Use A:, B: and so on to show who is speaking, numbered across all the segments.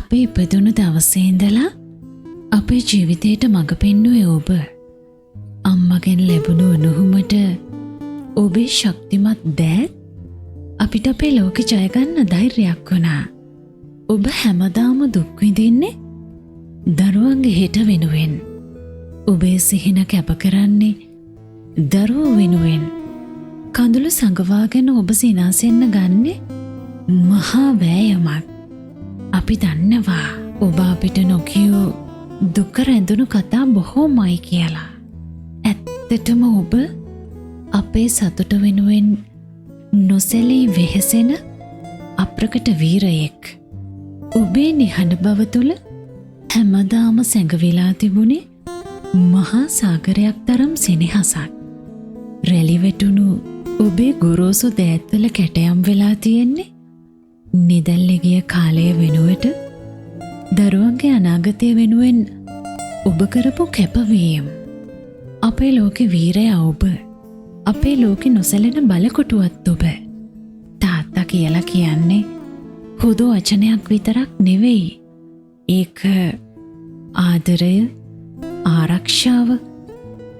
A: අපේ ඉපදුණු දවසේ ඉඳලා අපේ ජීවිතේට මඟ පෙන්නුවේ ඔබ. අම්මගෙන් ලැබුණු උණුහුමට ඔබේ ශක්තිමත් දෑත් අපිට අපේ ලෝකෙ ජය ගන්න ධෛර්යයක් වුණා. ඔබ හැමදාම දුක් විඳින්නේ දරුවන්ගේ හෙට වෙනුවෙන්. ඔබේ සිහින කැප කරන්නේ දරුවෝ වෙනුවෙන්. කඳුළු සඟවාගෙන ඔබ සිනාසෙන්න ගන්නේ මහා වෑයමක්. අපි දන්නවා ඔබ අපිට නොකියූ දුක රැඳුණු කතා බොහෝමයි කියලා. ඇත්තටම ඔබ අපේ සතුට වෙනුවෙන් නොසැලී වෙහෙසෙන අප්‍රකට වීරයෙක්. ඔබේ නිහඬ බව තුළ හැමදාම සැඟවිලා තිබුණේ මහා සාගරයක් තරම් සෙනෙහසක්. රැලිවැටුණු ඔබේ ගොරෝසු දෑත්වල කැටයම් වෙලා තියෙන්නේ නිදැල්ලෙගිය කාලය වෙනුවට දරුවන්ගේ අනාගතය වෙනුවෙන් ඔබ කරපු කැපවීම්. අපේ ලෝකෙ වීරයා ඔබ. අපේ ලෝකෙ නොසැලෙන බලකොටුවත් ඔබ. තාත්තා කියලා කියන්නේ හුදු වචනයක් විතරක් නෙවෙයි. ඒක ආදරය, ආරක්ෂාව,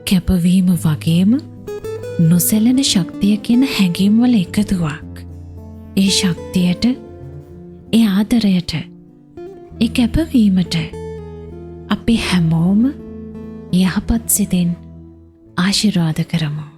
A: කැපවීම වගේම නොසැලෙන ශක්තිය කියන හැඟීම්වල එකතුවක්. ඒ ශක්තියට, ඒ ආදරයට, ඒ කැපවීමට අපි හැමෝම යහපත් සිතෙන් ආශිර්වාද කරමු.